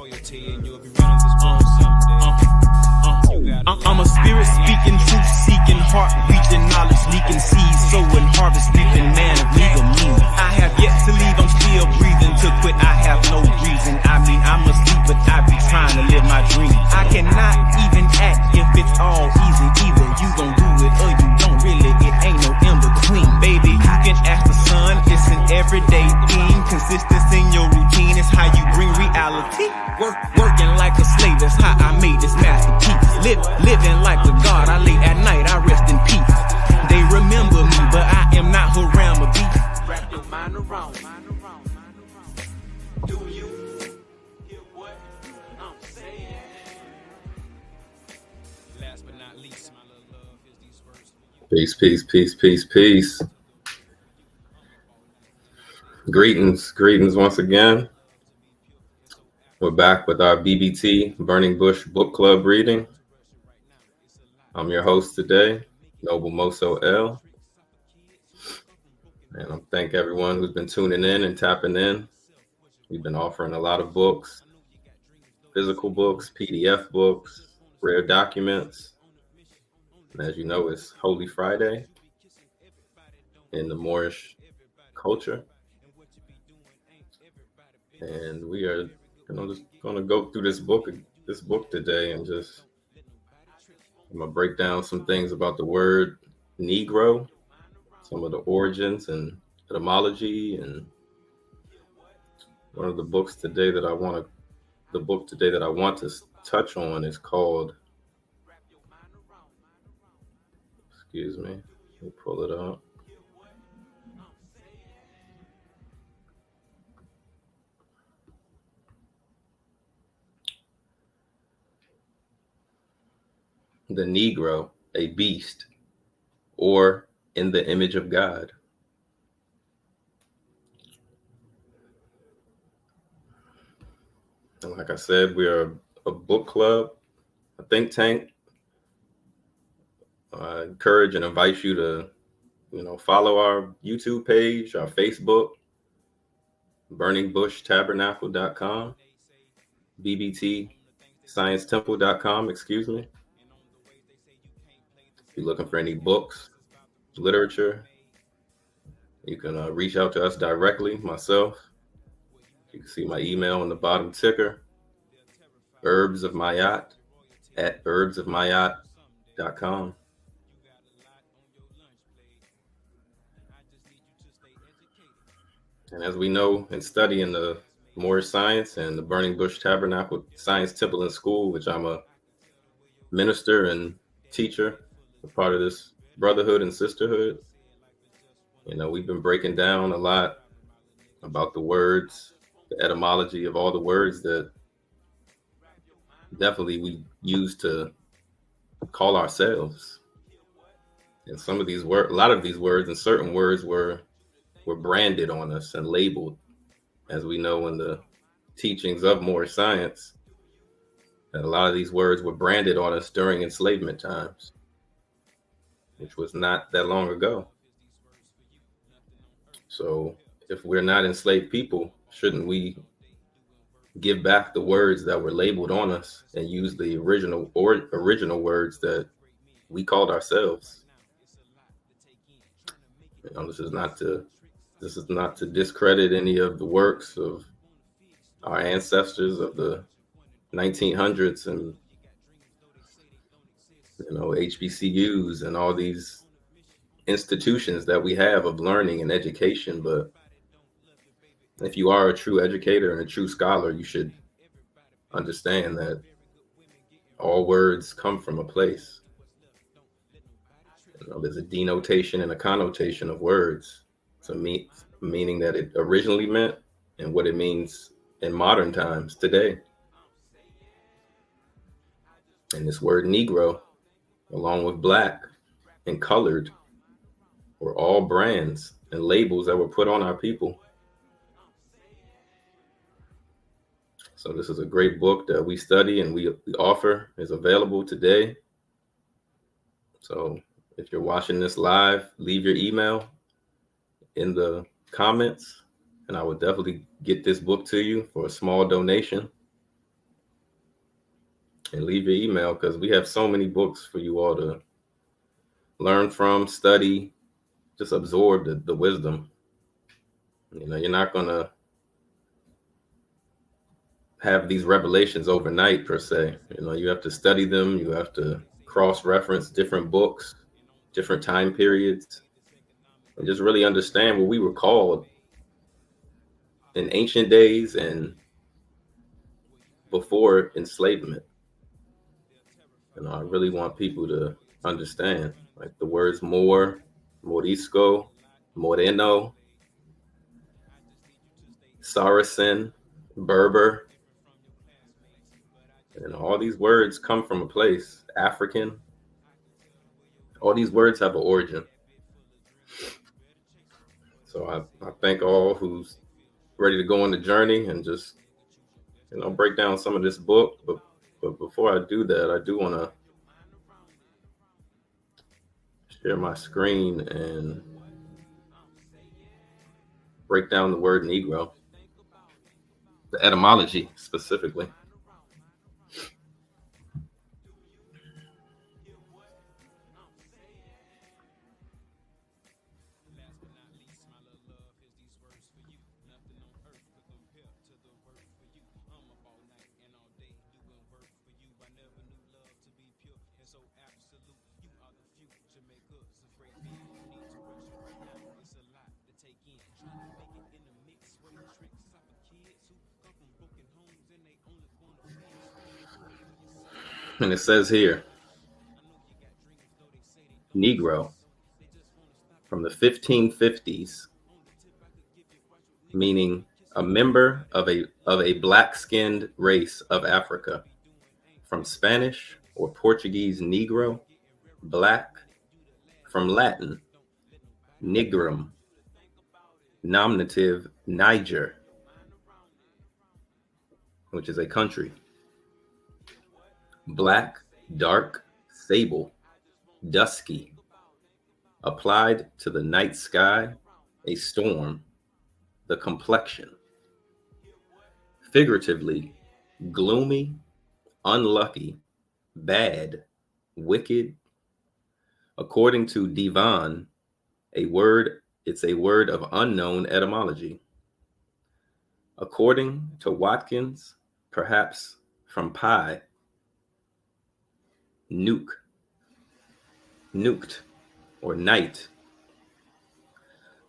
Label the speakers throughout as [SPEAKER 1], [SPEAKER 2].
[SPEAKER 1] I'm a spirit speaking, truth seeking, heart reaching, knowledge leaking, seeds sowing, harvest reaping, man of legal meaning. I have yet to leave, I'm still breathing. To quit, I have no reason. I mean, I'm asleep, but I be trying to live my dream. I cannot even act if it's all easy. Either you gon' do it or you don't. Really, it ain't no in between. Baby, you can ask the sun, it's an everyday thing. Consistency in your routine is how you bring reality. Working like a slave, that's how I made this masterpiece. Living like a god, I lay at night, I rest in peace. They remember me, but I am not Haram or beast. Wrap your mind around. Do you hear what I'm saying? Last but not least, my little love is these words for you.
[SPEAKER 2] Peace. Greetings once again. We're back with our BBT, Burning Bush Book Club reading. I'm your host today, Noble Moso L. And I thank everyone who's been tuning in and tapping in. We've been offering a lot of books, physical books, PDF books, rare documents. And as you know, it's Holy Friday in the Moorish culture. And we are just going to go through this book today and I'm going to break down some things about the word Negro, some of the origins and etymology, and one of the books today that I want to touch on is called, excuse me, let me pull it up. The Negro, a beast, or in the image of God. And like I said, we are a book club, a think tank. I encourage and invite you to, follow our YouTube page, our Facebook, burningbushtabernacle.com, bbtsciencetemple.com, excuse me. If you're looking for any books, literature, you can reach out to us directly, myself. You can see my email on the bottom ticker, herbsofmayat@herbsofmayat.com. And as we know and study in the Moorish Science and the Burning Bush Tabernacle Science Temple and School, which I'm a minister and teacher, a part of this brotherhood and sisterhood. We've been breaking down a lot about the words, the etymology of all the words that definitely we use to call ourselves. And some of these words, a lot of these words and certain words were branded on us and labeled, as we know in the teachings of Moorish science, that a lot of these words were branded on us during enslavement times, which was not that long ago. So if we're not enslaved people, shouldn't we give back the words that were labeled on us and use the original words that we called ourselves? This is not to discredit any of the works of our ancestors of the 1900s and HBCUs and all these institutions that we have of learning and education. But if you are a true educator and a true scholar, you should understand that all words come from a place. There's a denotation and a connotation of words, so meaning that it originally meant and what it means in modern times today. And this word Negro, along with black and colored, were all brands and labels that were put on our people. So this is a great book that we study and we offer, is available today. So if you're watching this live, leave your email in the comments and I would definitely get this book to you for a small donation. And leave your email because we have so many books for you all to learn from, study, just absorb the wisdom. You're not going to have these revelations overnight per se. You have to study them. You have to cross-reference different books, different time periods, and just really understand what we were called in ancient days and before enslavement. I really want people to understand, like the words more, morisco, moreno, Saracen, Berber, and all these words come from a place, African. All these words have an origin. So I thank all who's ready to go on the journey and just, break down some of this book. But before I do that, I do want to share my screen and break down the word Negro, the etymology specifically. And it says here, Negro, from the 1550s, meaning a member of a black-skinned race of Africa, from Spanish or Portuguese Negro, black, from Latin, nigrum, nominative Niger, which is a country, black, dark, sable, dusky, applied to the night sky, a storm, the complexion, figuratively, gloomy, unlucky, bad, wicked. According to Divan, it's a word of unknown etymology. According to Watkins, perhaps from pie, nuked, or night.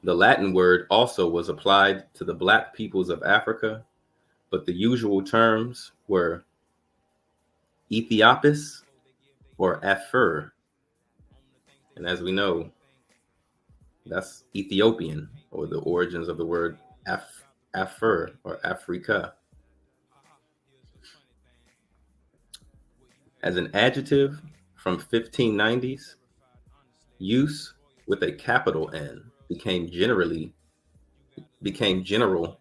[SPEAKER 2] The Latin word also was applied to the black peoples of Africa, but the usual terms were Ethiopis or Afur. And as we know, that's Ethiopian, or the origins of the word Afur or Africa. As an adjective from 1590s, use with a capital N became general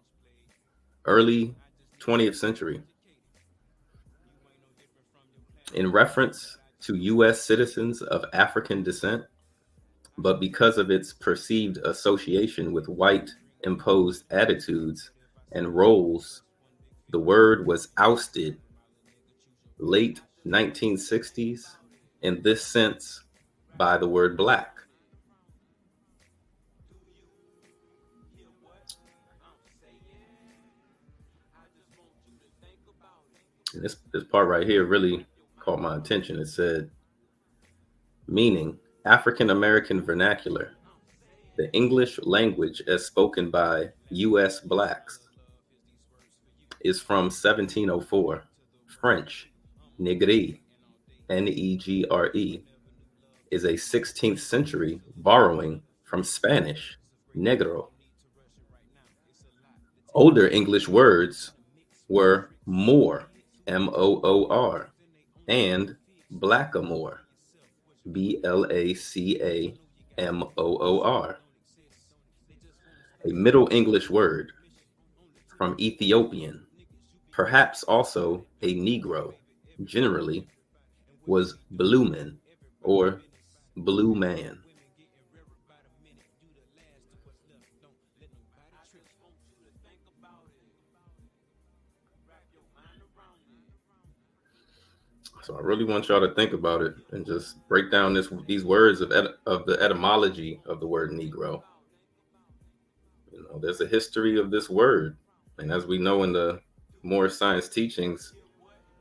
[SPEAKER 2] early 20th century in reference to U.S. citizens of African descent, but because of its perceived association with white imposed attitudes and roles, the word was ousted late 1960s in this sense by the word black. And this part right here really caught my attention. It said, meaning African American vernacular, the English language as spoken by U.S. blacks, is from 1704. French, negre, Negre, is a 16th century borrowing from Spanish, negro. Older English words were Moor, Moor, and blackamoor, Blackamoor. A Middle English word from Ethiopian, perhaps also a Negro, generally, was bloomin' or blue man. So I really want y'all to think about it and just break down these words of the etymology of the word Negro. You know, there's a history of this word, and as we know in the more science teachings,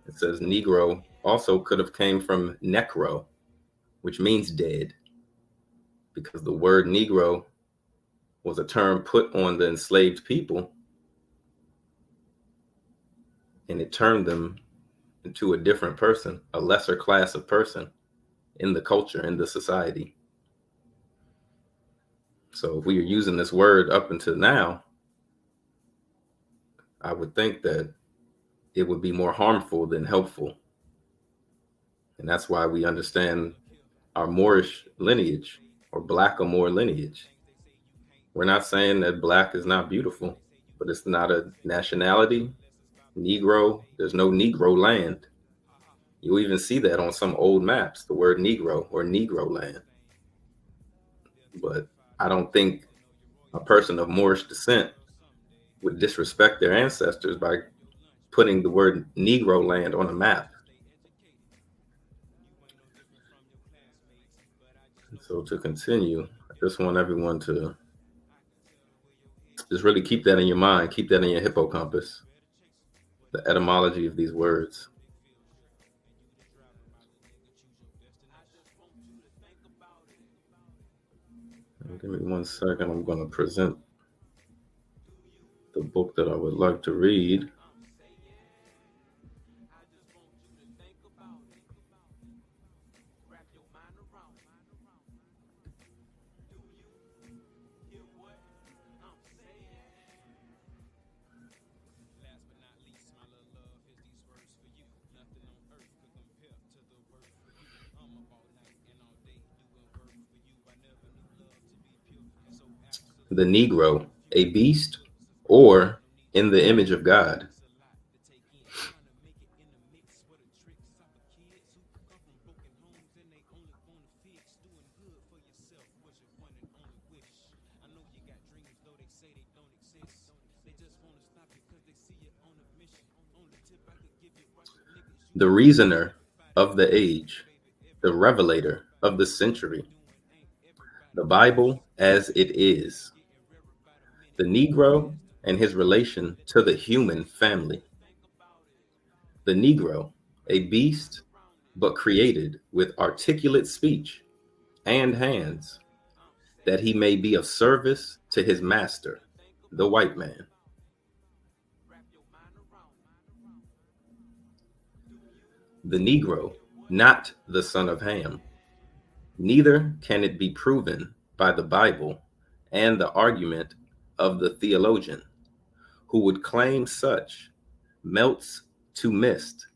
[SPEAKER 2] it says Negro also could have came from necro, which means dead, because the word Negro was a term put on the enslaved people, and it turned them into a different person, a lesser class of person in the culture, in the society. So if we are using this word up until now, I would think that it would be more harmful than helpful. And that's why we understand our Moorish lineage or Black or Moor lineage. We're not saying that Black is not beautiful, but it's not a nationality. Negro, there's no Negro land. You'll even see that on some old maps, the word Negro or Negro land. But I don't think a person of Moorish descent would disrespect their ancestors by putting the word Negro land on a map. And so to continue, I just want everyone to just really keep that in your mind, keep that in your hippocampus, the etymology of these words. Give me 1 second. I'm going to present the book that I would like to read. The Negro, a beast, or in the image of God. The reasoner of the age, the revelator of the century, the Bible as it is, the Negro and his relation to the human family. The Negro, a beast, but created with articulate speech and hands, that he may be of service to his master, the white man. The Negro, not the son of Ham. Neither can it be proven by the Bible and the argument of the theologian, who would claim such melts to mist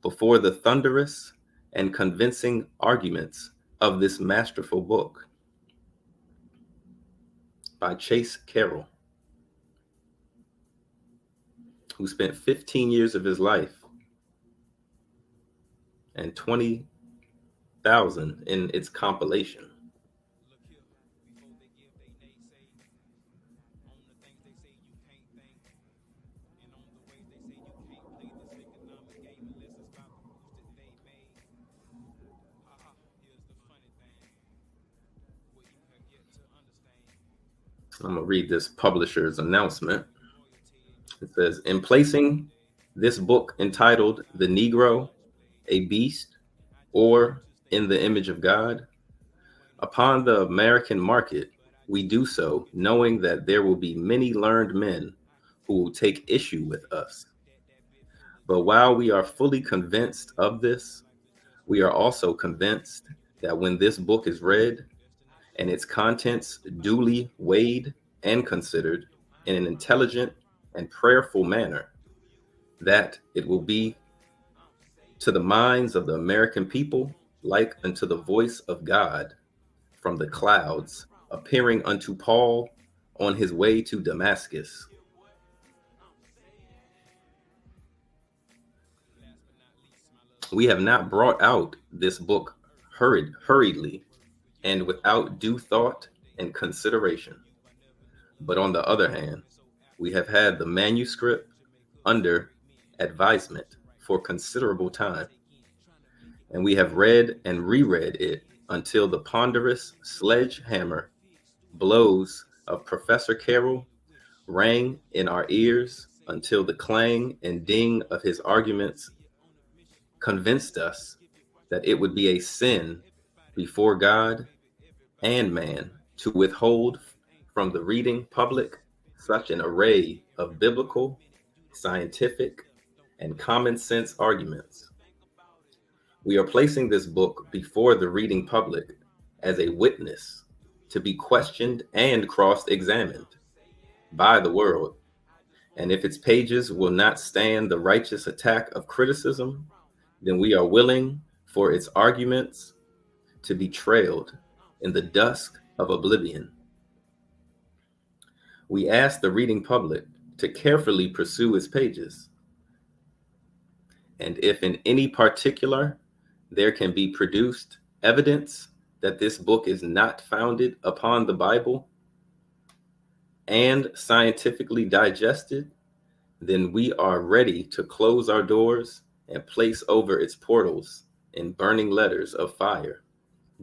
[SPEAKER 2] before the thunderous and convincing arguments of this masterful book. By Chase Carroll, who spent 15 years of his life and 20,000 in its compilation. I'm going to read this publisher's announcement. It says, in placing this book entitled The Negro, a Beast, or in the Image of God, upon the American market, we do so knowing that there will be many learned men who will take issue with us. But while we are fully convinced of this, we are also convinced that when this book is read and its contents duly weighed and considered in an intelligent and prayerful manner, that it will be to the minds of the American people like unto the voice of God from the clouds appearing unto Paul on his way to Damascus. We have not brought out this book hurriedly and without due thought and consideration. But on the other hand, we have had the manuscript under advisement for considerable time, and we have read and reread it until the ponderous sledgehammer blows of Professor Carroll rang in our ears, until the clang and ding of his arguments convinced us that it would be a sin before God and man to withhold from the reading public such an array of biblical, scientific, and common sense arguments. We are placing this book before the reading public as a witness to be questioned and cross-examined by the world. And if its pages will not stand the righteous attack of criticism, then we are willing for its arguments to be trailed in the dusk of oblivion. We ask the reading public to carefully pursue its pages. And if in any particular there can be produced evidence that this book is not founded upon the Bible and scientifically digested, then we are ready to close our doors and place over its portals in burning letters of fire,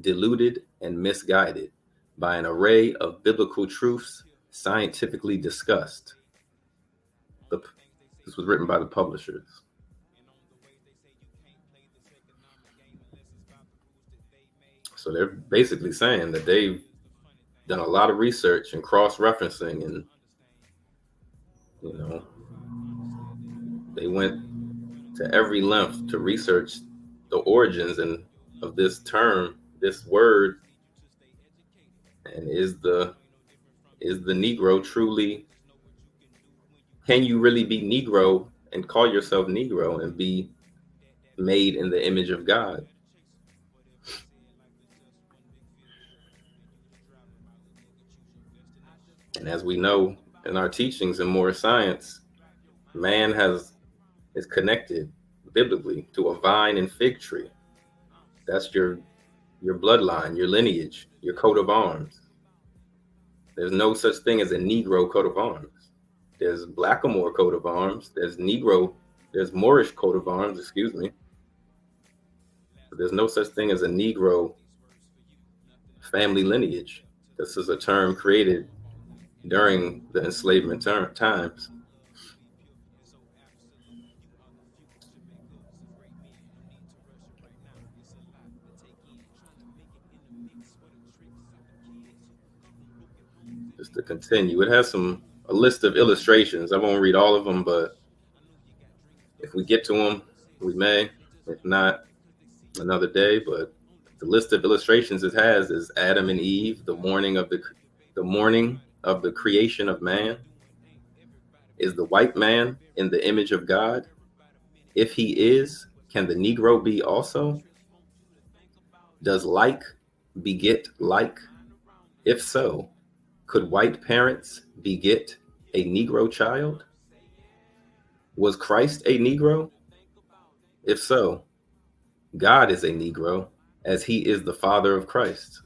[SPEAKER 2] deluded and misguided by an array of biblical truths scientifically discussed. This was written by the publishers. So they're basically saying that they've done a lot of research and cross-referencing, and they went to every length to research the origins and of this term, this word, and is the Negro truly, can you really be Negro and call yourself Negro and be made in the image of God? And as we know in our teachings in more science, man is connected biblically to a vine and fig tree. That's your bloodline, your lineage, your coat of arms. There's no such thing as a Negro coat of arms. There's Blackamoor coat of arms. There's Moorish coat of arms, excuse me. But there's no such thing as a Negro family lineage. This is a term created during the enslavement times. Just to continue, it has a list of illustrations. I won't read all of them, but if we get to them, we may. If not, another day. But the list of illustrations it has is Adam and Eve, the morning of the creation of man. Is the white man in the image of God? If he is, can the Negro be also? Does like beget like? If so, could white parents beget a Negro child? Was Christ a Negro? If so, God is a Negro, as he is the Father of Christ.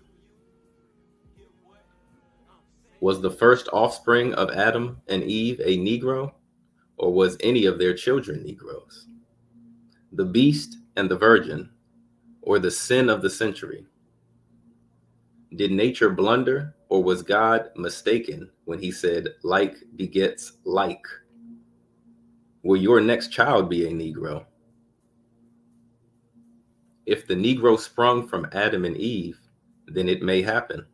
[SPEAKER 2] Was the first offspring of Adam and Eve a Negro, or was any of their children Negroes? The beast and the virgin, or the sin of the century? Did nature blunder, or was God mistaken when he said, like begets like? Will your next child be a Negro? If the Negro sprung from Adam and Eve, then it may happen.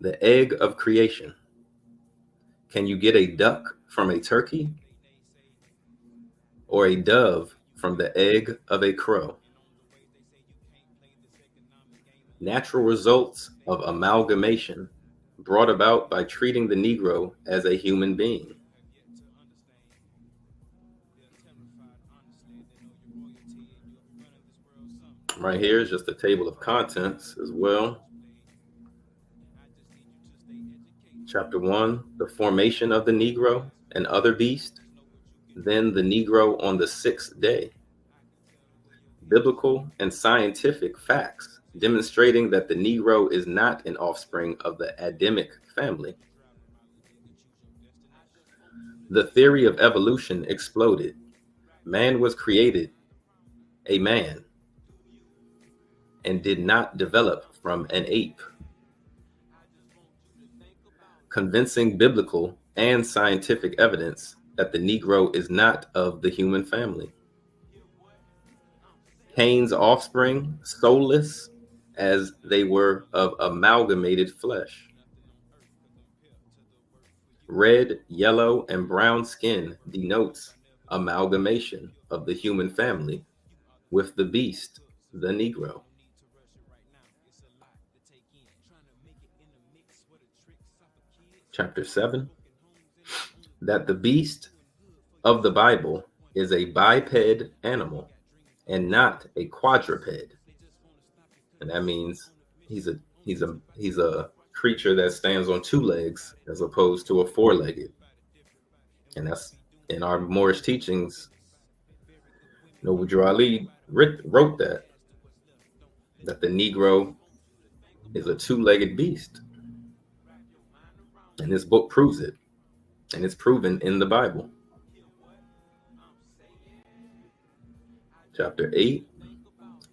[SPEAKER 2] The egg of creation. Can you get a duck from a turkey? Or a dove from the egg of a crow? Natural results of amalgamation brought about by treating the Negro as a human being. Right here is just a table of contents as well. Chapter 1, the formation of the Negro and other beasts, then the Negro on the sixth day. Biblical and scientific facts demonstrating that the Negro is not an offspring of the Adamic family. The theory of evolution exploded. Man was created a man, and did not develop from an ape. Convincing biblical and scientific evidence that the Negro is not of the human family. Cain's offspring, soulless as they were of amalgamated flesh. Red, yellow, and brown skin denotes amalgamation of the human family with the beast, the Negro. Chapter 7, that the beast of the Bible is a biped animal and not a quadruped. And that means he's a creature that stands on two legs as opposed to a four-legged. And that's in our Moorish teachings. Noble Ali wrote that the Negro is a two-legged beast. And this book proves it. And it's proven in the Bible. Chapter 8,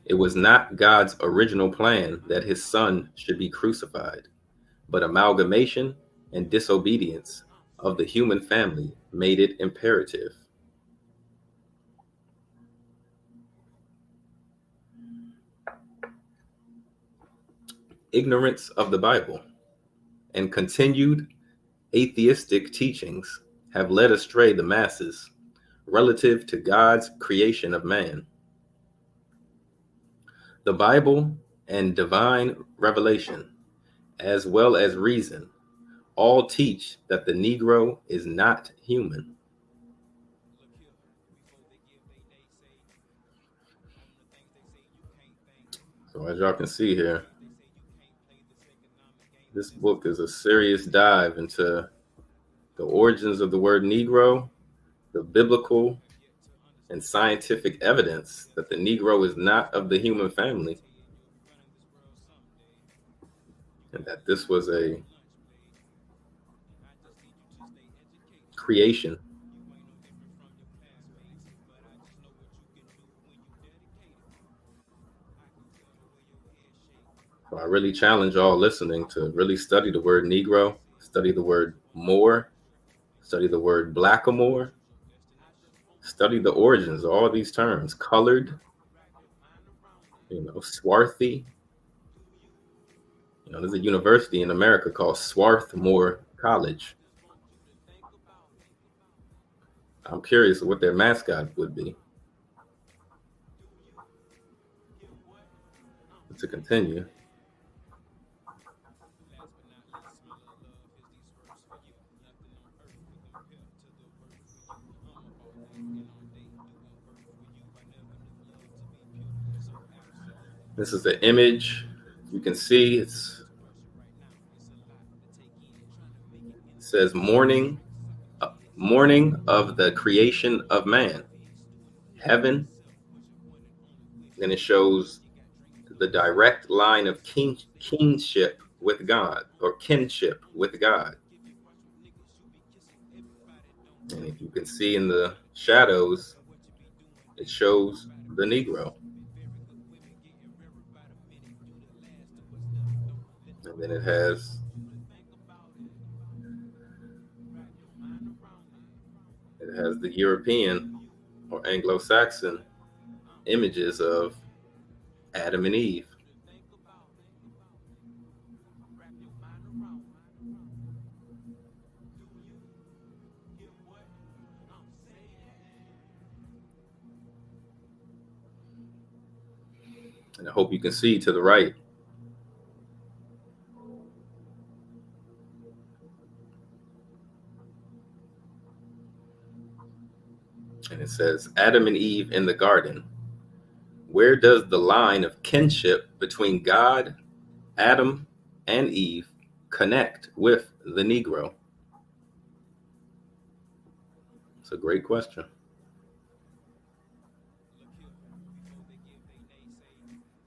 [SPEAKER 2] it was not God's original plan that his son should be crucified, but amalgamation and disobedience of the human family made it imperative. Ignorance of the Bible and continued atheistic teachings have led astray the masses relative to God's creation of man. The Bible and divine revelation, as well as reason, all teach that the Negro is not human. So as y'all can see here, this book is a serious dive into the origins of the word Negro, the biblical and scientific evidence that the Negro is not of the human family, and that this was a creation. So I really challenge all listening to really study the word Negro, study the word Moor, study the word Blackamoor, study the origins of all these terms. Colored, swarthy. There's a university in America called Swarthmore College. I'm curious what their mascot would be. To continue. This is the image. You can see it says morning of the creation of man, heaven. Then it shows the direct line of kingship with God, or kinship with God. And if you can see in the shadows, it shows the Negro. And then it has the European or Anglo-Saxon images of Adam and Eve. And I hope you can see to the right. And it says, Adam and Eve in the garden. Where does the line of kinship between God, Adam, and Eve connect with the Negro? It's a great question.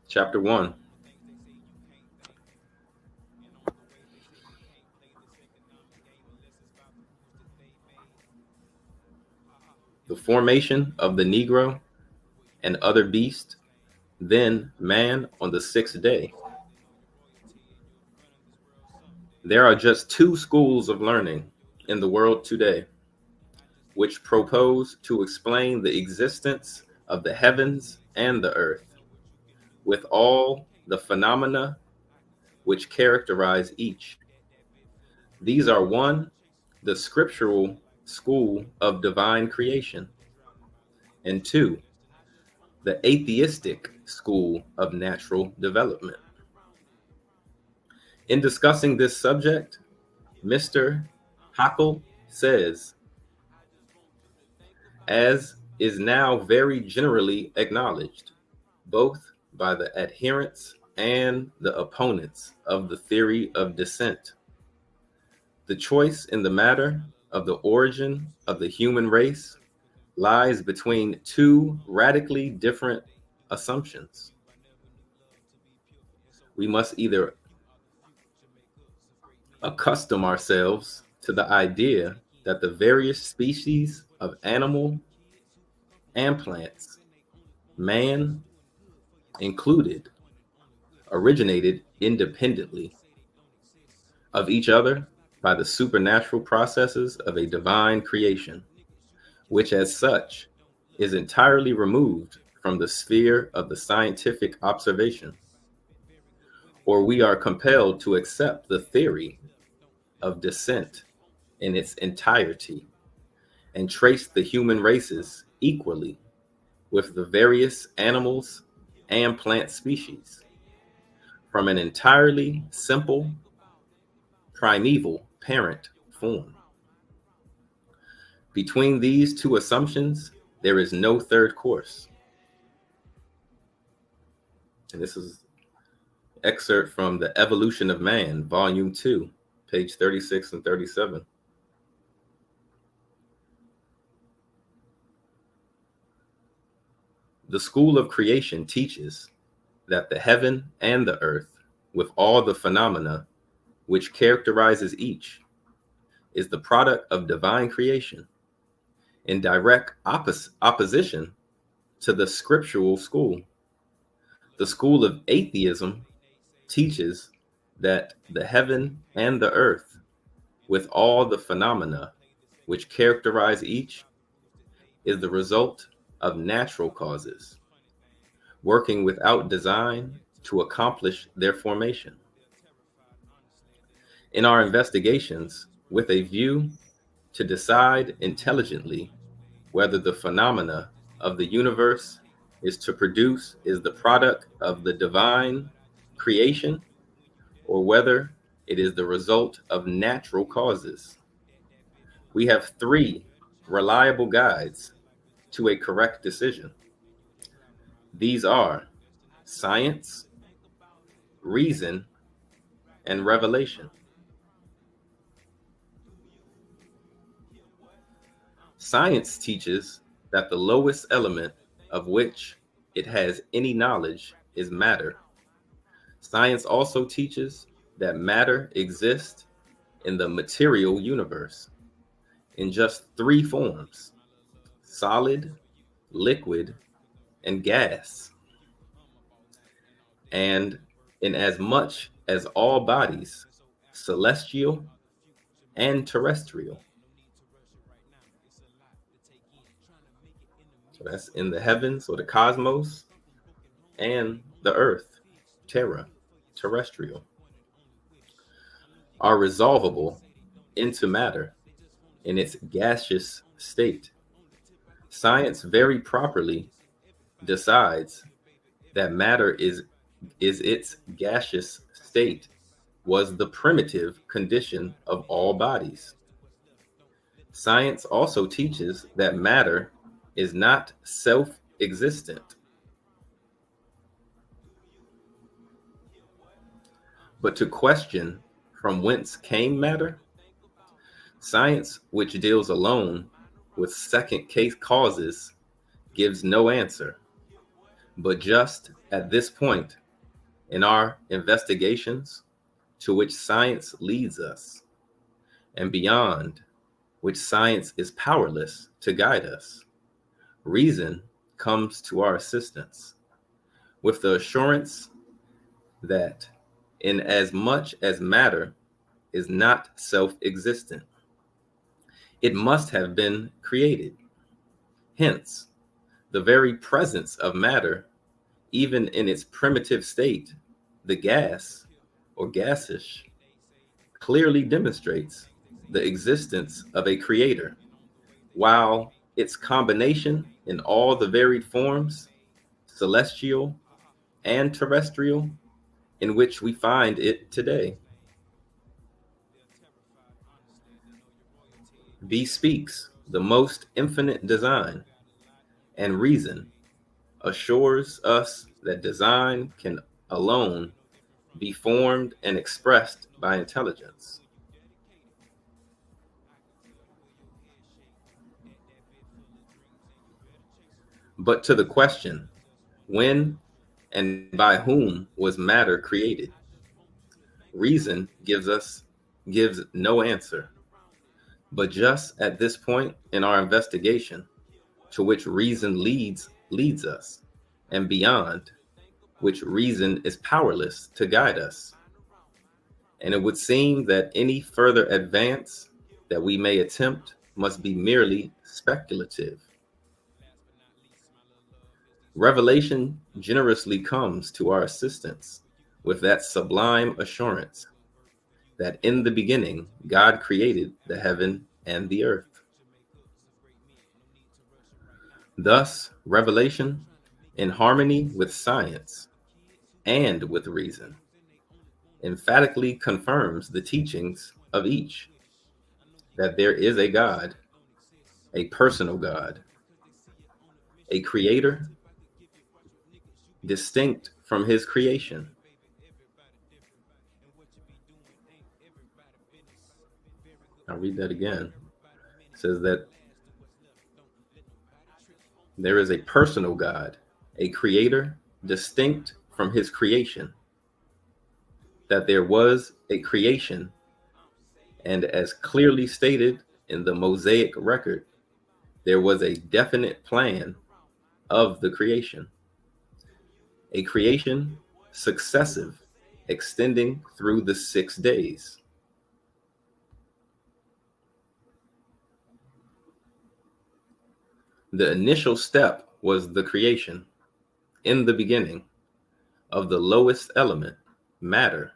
[SPEAKER 2] Chapter 1. The formation of the Negro and other beasts then man on the sixth day. There are just two schools of learning in the world today, which propose to explain the existence of the heavens and the earth, with all the phenomena which characterize each. These are one, the scriptural school of divine creation, and two, the atheistic school of natural development. In discussing this subject, Mr. Haeckel says, as is now very generally acknowledged, both by the adherents and the opponents of the theory of descent, the choice in the matter of the origin of the human race lies between two radically different assumptions. We must either accustom ourselves to the idea that the various species of animal and plants, man included, originated independently of each other by the supernatural processes of a divine creation, which as such is entirely removed from the sphere of the scientific observation, or we are compelled to accept the theory of descent in its entirety and trace the human races equally with the various animals and plant species from an entirely simple primeval parent form. Between these two assumptions, there is no third course. And this is an excerpt from The Evolution of Man, Volume 2, page 36 and 37. The school of creation teaches that the heaven and the earth, with all the phenomena which characterizes each, is the product of divine creation, in direct opposition to the scriptural school. The school of atheism teaches that the heaven and the earth, with all the phenomena which characterize each, is the result of natural causes, working without design to accomplish their formation. In our investigations, with a view to decide intelligently whether the phenomena of the universe is the product of the divine creation, or whether it is the result of natural causes, we have three reliable guides to a correct decision. These are science, reason, and revelation. Science teaches that the lowest element of which it has any knowledge is matter. Science also teaches that matter exists in the material universe in just three forms: solid, liquid, and gas. And in as much as all bodies, celestial and terrestrial. So that's in the heavens or the cosmos, and the earth, terra, terrestrial, are resolvable into matter in its gaseous state. Science very properly decides that matter is its gaseous state was the primitive condition of all bodies. Science also teaches that matter is not self-existent, but to question from whence came matter, science, which deals alone with second case causes, gives no answer. But just at this point in our investigations, to which science leads us, and beyond which science is powerless to guide us, reason comes to our assistance. with the assurance that in as much as matter is not self-existent, it must have been created. Hence, the very presence of matter, even in its primitive state, the gas or gaseous, clearly demonstrates the existence of a creator, while its combination in all the varied forms, celestial and terrestrial, in which we find it today, bespeaks the most infinite design, and reason assures us that design can alone be formed and expressed by intelligence. But to the question, when and by whom was matter created, reason gives no answer. But just at this point in our investigation, to which reason leads us, and beyond which reason is powerless to guide us. And it would seem that any further advance that we may attempt must be merely speculative. Revelation generously comes to our assistance with that sublime assurance that in the beginning God created the heaven and the earth. Thus, Revelation, in harmony with science and with reason, emphatically confirms the teachings of each, that there is a God, a personal God, a creator distinct from his creation. I'll read that again. It says that there is a personal God, a creator distinct from his creation, that there was a creation, and as clearly stated in the Mosaic record, there was a definite plan of the creation, a creation successive, extending through the 6 days. The initial step was the creation, in the beginning, of the lowest element, matter,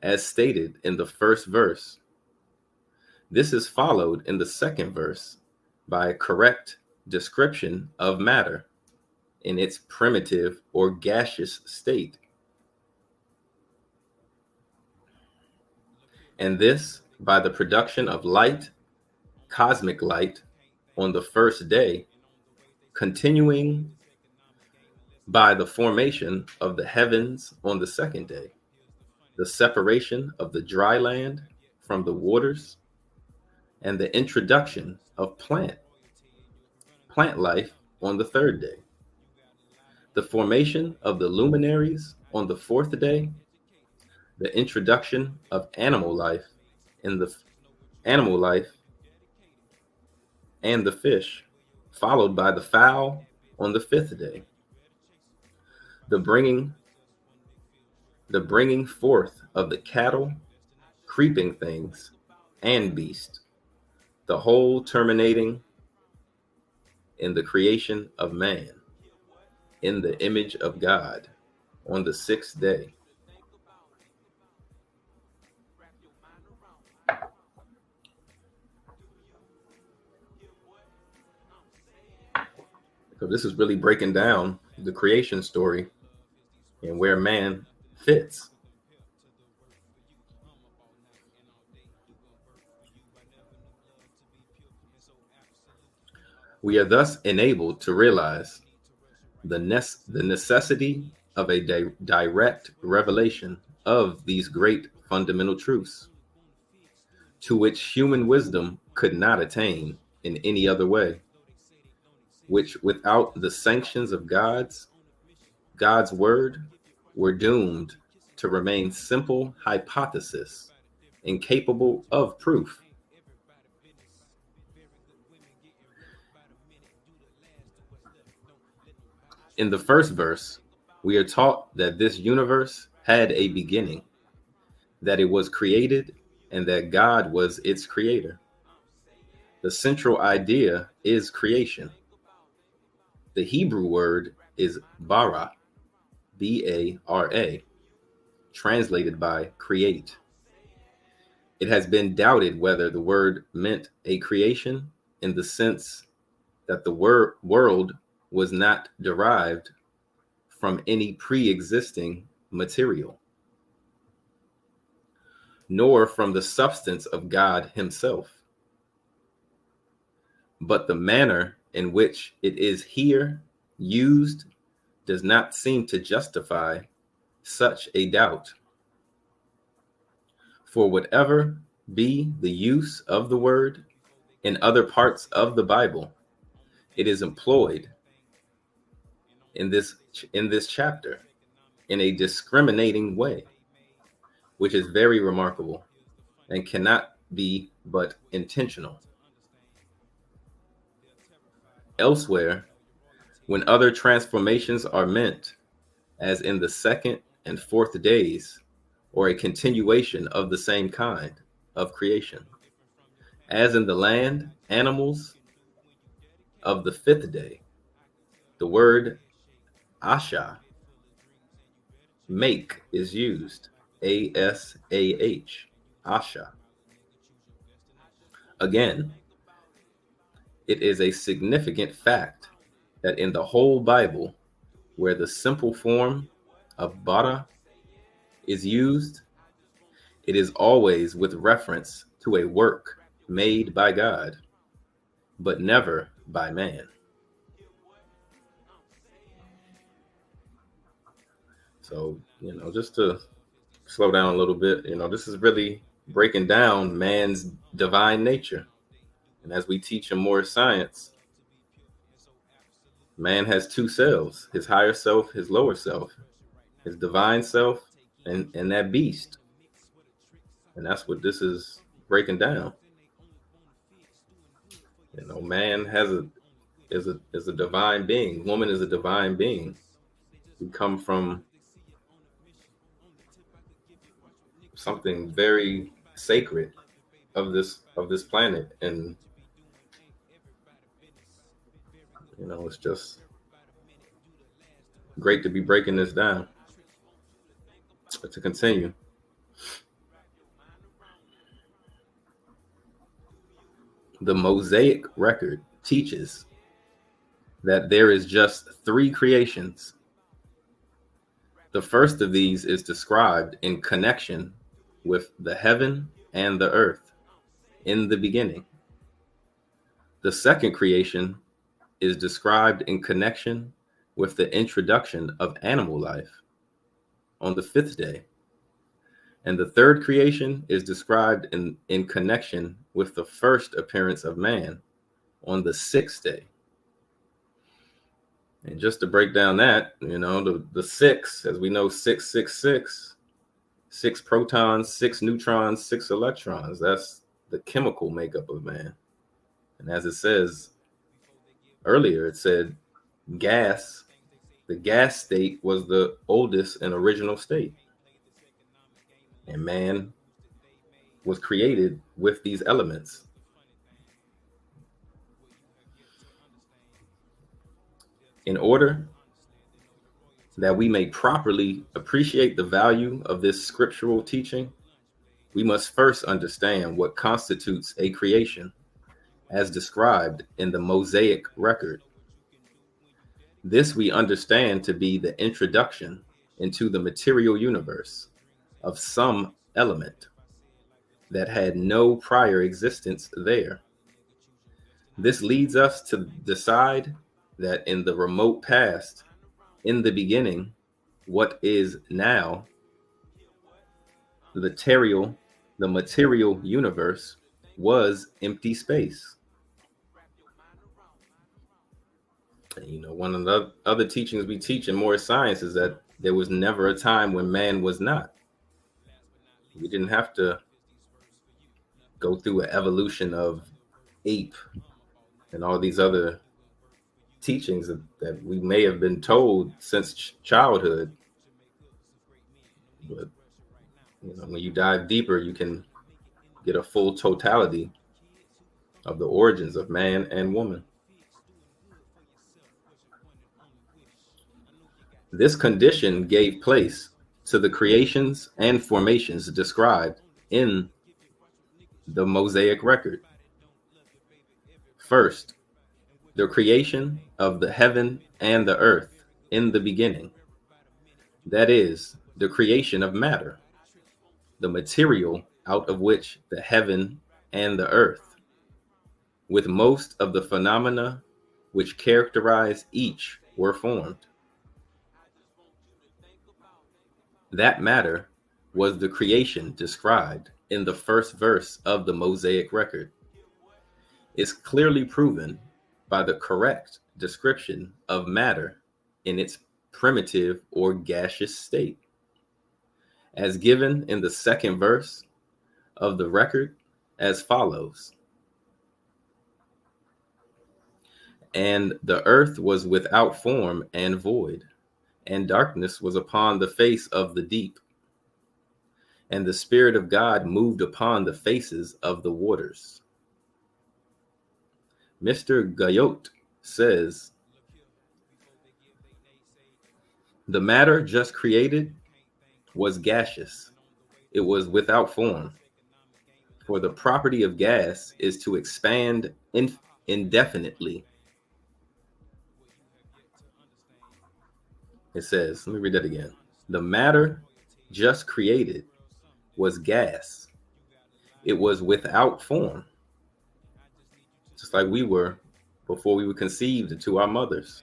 [SPEAKER 2] as stated in the first verse. This is followed in the second verse by a correct description of matter in its primitive or gaseous state. And this by the production of light, cosmic light, on the first day, continuing by the formation of the heavens on the second day, the separation of the dry land from the waters, and the introduction of plant life on the third day, the formation of the luminaries on the fourth day, the introduction of animal life and the fish, followed by the fowl on the fifth day, the bringing forth of the cattle, creeping things, and beast, the whole terminating in the creation of man in the image of God on the sixth day. So this is really breaking down the creation story and where man fits. We are thus enabled to realize the necessity of a direct revelation of these great fundamental truths, to which human wisdom could not attain in any other way, which without the sanctions of God's word were doomed to remain simple hypothesis, incapable of proof. In the first verse, We are taught that this universe had a beginning, that it was created, and that God was its creator. The central idea is creation. The Hebrew word is bara, B-A-R-A, translated by create. It has been doubted whether the word meant a creation in the sense that the word world was not derived from any pre-existing material, nor from the substance of God himself. But the manner in which it is here used does not seem to justify such a doubt. For whatever be the use of the word in other parts of the Bible, it is employed in this chapter in a discriminating way, which is very remarkable and cannot be but intentional. Elsewhere, when other transformations are meant, as in the second and fourth days, or a continuation of the same kind of creation, as in the land, animals of the fifth day, the word asha, make, is used, A-S-A-H, asha. Again, it is a significant fact that in the whole Bible, where the simple form of bara is used, it is always with reference to a work made by God, but never by man. So, just to slow down a little bit, this is really breaking down man's divine nature. And as we teach him more science, man has two selves, his higher self, his lower self, his divine self, and that beast. And that's what this is breaking down. Man is a divine being. Woman is a divine being. We come from something very sacred of this planet, and it's just great to be breaking this down. But to continue, the Mosaic record teaches that there is just three creations. The first of these is described in connection with the heaven and the earth in the beginning. The second creation is described in connection with the introduction of animal life on the fifth day. And the third creation is described in connection with the first appearance of man on the sixth day. And just to break down that, the six, as we know, 666, 6 protons, 6 neutrons, 6 electrons. That's the chemical makeup of man. And as it says earlier, it said gas. The gas state was the oldest and original state. And man was created with these elements. In order that we may properly appreciate the value of this scriptural teaching, we must first understand what constitutes a creation, as described in the Mosaic record. This we understand to be the introduction into the material universe of some element that had no prior existence there. This leads us to decide that in the remote past, in the beginning, what is now the material universe was empty space. And, one of the other teachings we teach in more science is that there was never a time when man was not. We didn't have to go through an evolution of ape and all these other teachings that we may have been told since childhood. But when you dive deeper, you can get a full totality of the origins of man and woman. This condition gave place to the creations and formations described in the Mosaic record. First, the creation of the heaven and the earth in the beginning. That is, the creation of matter, the material out of which the heaven and the earth, with most of the phenomena which characterize each, were formed. That matter was the creation described in the first verse of the Mosaic record. It's clearly proven by the correct description of matter in its primitive or gaseous state, as given in the second verse of the record as follows. And the earth was without form and void, and darkness was upon the face of the deep. And the Spirit of God moved upon the faces of the waters. Mr. Guyot says, the matter just created was gaseous. It was without form. For the property of gas is to expand indefinitely. It says, let me read that again. The matter just created was gas. It was without form, just like we were before we were conceived into our mothers.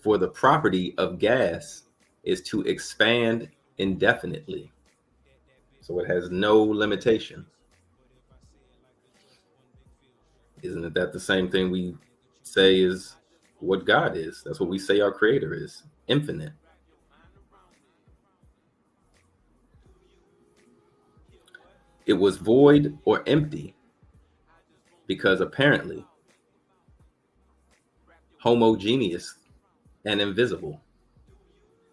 [SPEAKER 2] For the property of gas is to expand indefinitely. So it has no limitation. Isn't that the same thing we say is what God is? That's what we say our creator is, infinite. It was void or empty because apparently homogeneous and invisible.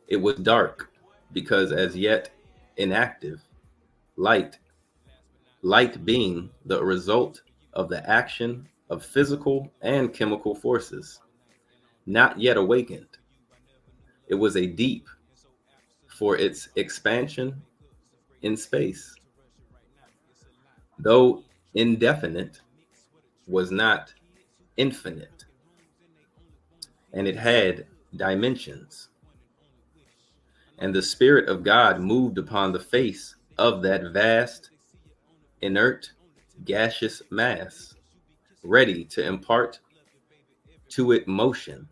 [SPEAKER 2] It was dark because as yet inactive. Light being the result of the action of physical and chemical forces, not yet awakened. It was a deep for its expansion in space. Though indefinite, was not infinite, and it had dimensions. And the Spirit of God moved upon the face of that vast, inert, gaseous mass, ready to impart to it motion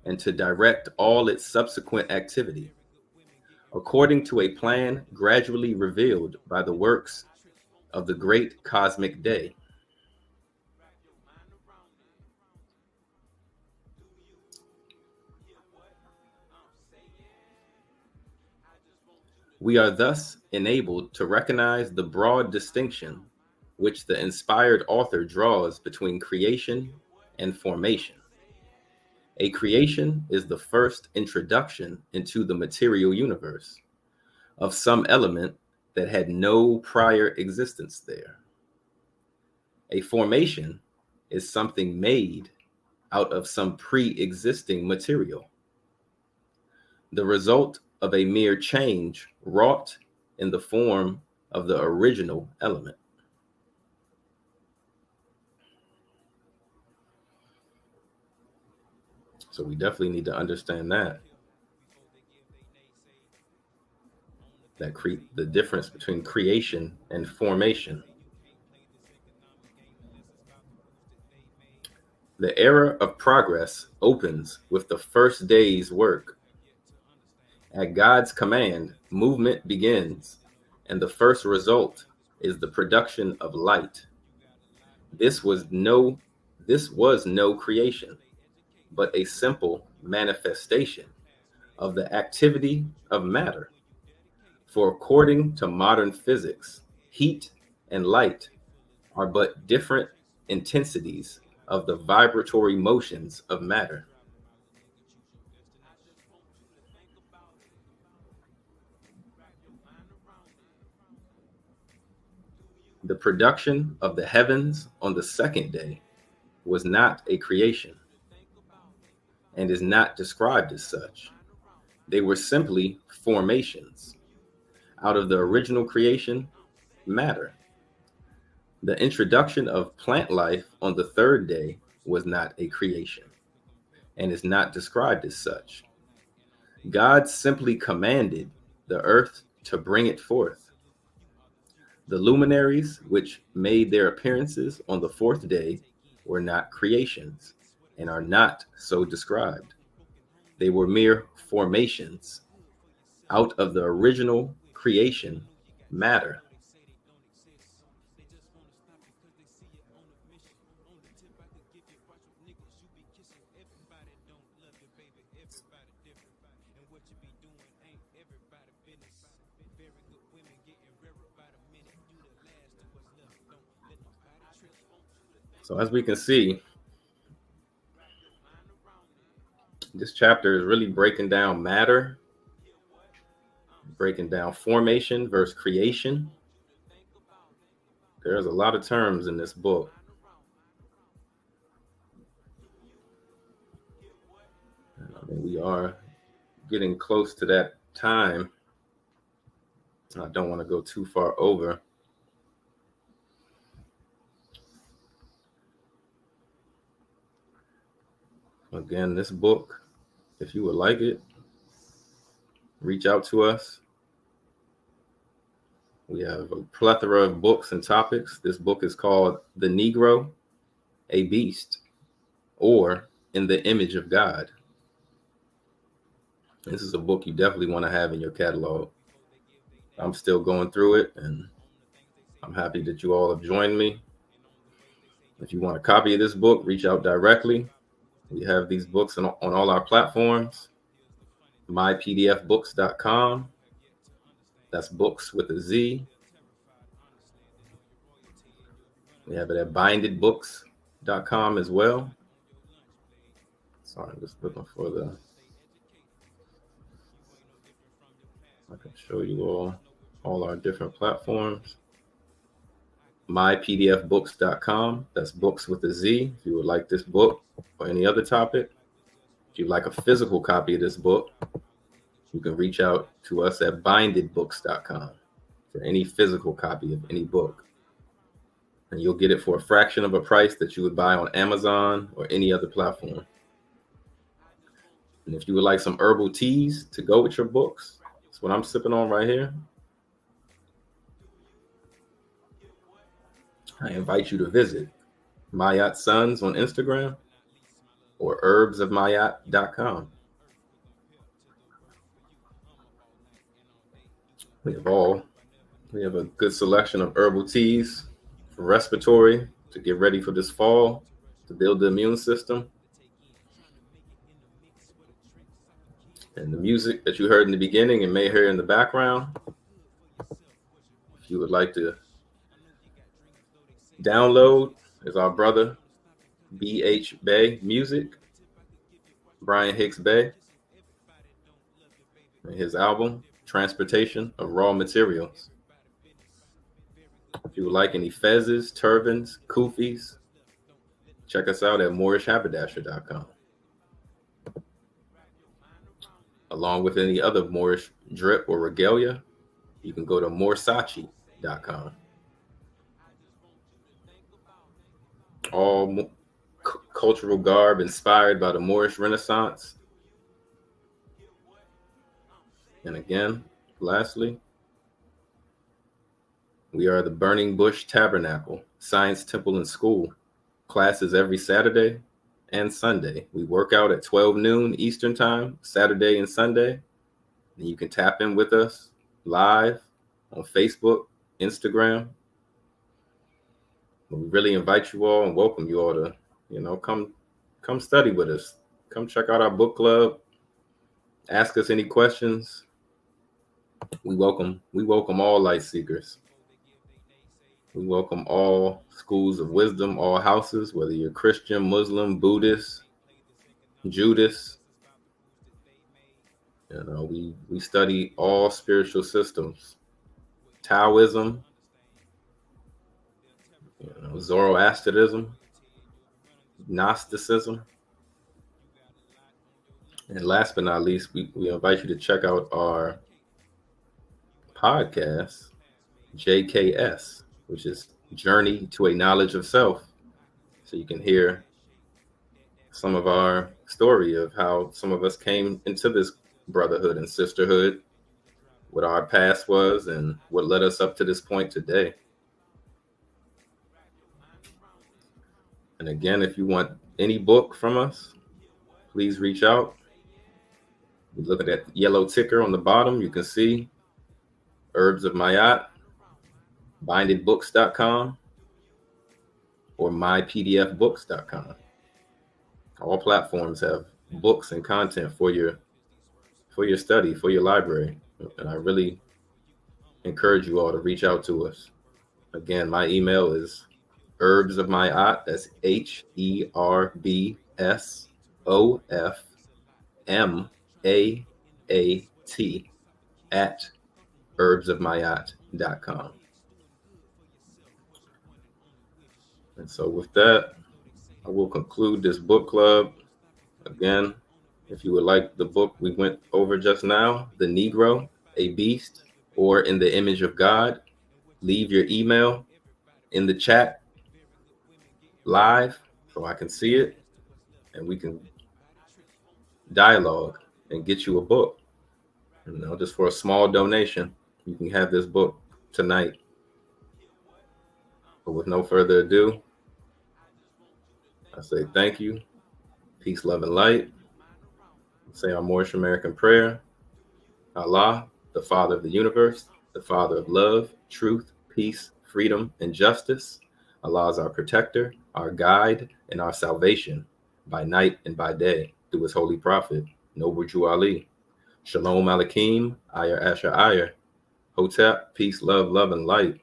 [SPEAKER 2] and to direct all its subsequent activity, according to a plan gradually revealed by the works of the great cosmic day. We are thus enabled to recognize the broad distinction which the inspired author draws between creation and formation. A creation is the first introduction into the material universe of some element that had no prior existence there. A formation is something made out of some pre-existing material, the result of a mere change wrought in the form of the original element. So we definitely need to understand that the difference between creation and formation. The era of progress opens with the first day's work. At God's command, movement begins, and the first result is the production of light. This was no creation, but a simple manifestation of the activity of matter. For according to modern physics, heat and light are but different intensities of the vibratory motions of matter. The production of the heavens on the second day was not a creation and is not described as such. They were simply formations out of the original creation, matter. The introduction of plant life on the third day was not a creation and is not described as such. God simply commanded the earth to bring it forth. The luminaries, which made their appearances on the fourth day, were not creations and are not so described. They were mere formations out of the original creation, matter. So as we can see, this chapter is really breaking down matter, breaking down formation versus creation. There's a lot of terms in this book. I mean, we are getting close to that time. I don't want to go too far over. Again, this book, if you would like it, reach out to us. We have a plethora of books and topics. This book is called The Negro, a Beast, or In the Image of God. This is a book you definitely want to have in your catalog. I'm still going through it, and I'm happy that you all have joined me. If you want a copy of this book, reach out directly. We have these books on all our platforms. mypdfbooks.com. That's books with a Z. We have it at bindedbooks.com as well. Sorry, I'm just looking for I can show you all our different platforms. mypdfbooks.com. That's books with a Z. If you would like this book or any other topic, if you'd like a physical copy of this book, you can reach out to us at bindedbooks.com for any physical copy of any book. And you'll get it for a fraction of a price that you would buy on Amazon or any other platform. And if you would like some herbal teas to go with your books, that's what I'm sipping on right here. I invite you to visit Mayat Sons on Instagram or herbsofmayat.com. We have a good selection of herbal teas for respiratory to get ready for this fall, to build the immune system. And the music that you heard in the beginning and may hear in the background, if you would like to download, is our brother B.H. Bay Music, Brian Hicks Bay, and his album, Transportation of Raw Materials. If you would like any fezzes, turbans, kufis, check us out at moorishhaberdasher.com. Along with any other Moorish drip or regalia, you can go to moorsachi.com. All cultural garb inspired by the Moorish Renaissance. And again, lastly, we are the Burning Bush Tabernacle, Science Temple and School. Classes every Saturday and Sunday. We work out at 12 noon Eastern Time, Saturday and Sunday. And you can tap in with us live on Facebook, Instagram. We really invite you all and welcome you all to, come study with us. Come check out our book club. Ask us any questions. We welcome all light seekers. We welcome all schools of wisdom, all houses, whether you're Christian, Muslim, Buddhist, Judas. We study all spiritual systems. Taoism, Zoroastrianism, Gnosticism. And last but not least, we invite you to check out our podcast, JKS, which is Journey to a Knowledge of Self. So you can hear some of our story of how some of us came into this brotherhood and sisterhood, what our past was, and what led us up to this point today. And again, if you want any book from us, please reach out. You look at that yellow ticker on the bottom, you can see Herbs of Mayat, bindedbooks.com, or mypdfbooks.com. All platforms have books and content for your study, for your library. And I really encourage you all to reach out to us. Again, my email is herbsofmayat, that's HERBSOFMAAT at herbsofmayat.com. And so with that, I will conclude this book club. Again, if you would like the book we went over just now, The Negro, A Beast, or In the Image of God, leave your email in the chat live so I can see it and we can dialogue and get you a book. Just for a small donation, you can have this book tonight. But with no further ado, I say thank you, peace, love, and light. Say our Moorish American prayer. Allah, the Father of the universe, the Father of love, truth, peace, freedom, and justice. Allah is our protector, our guide, and our salvation by night and by day through his holy prophet, Noble Drew Ali. Shalom Aleichem, Ayar Asher Ayar. Hotep, peace, love, and light.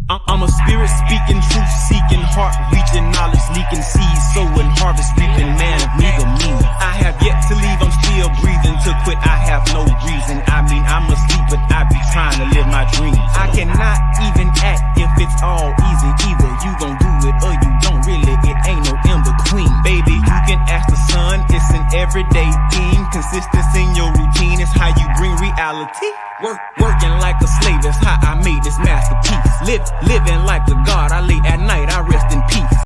[SPEAKER 1] I'm a spirit speaking, truth seeking, heart reaching, knowledge leaking, seeds sowing, harvest reaping, man of meager meaning. I have yet to leave, I'm still breathing. To quit, I have no reason. I mean, I'm asleep, but I be trying to live my dreams. I cannot even act if it's all easy. Either you gon' do it or you don't really. It ain't no in between. Baby, you can ask the sun. It's an everyday theme. Consistency in your routine is how you bring reality. Working like a slave, that's how I made this masterpiece. Living like a god, I lay at night.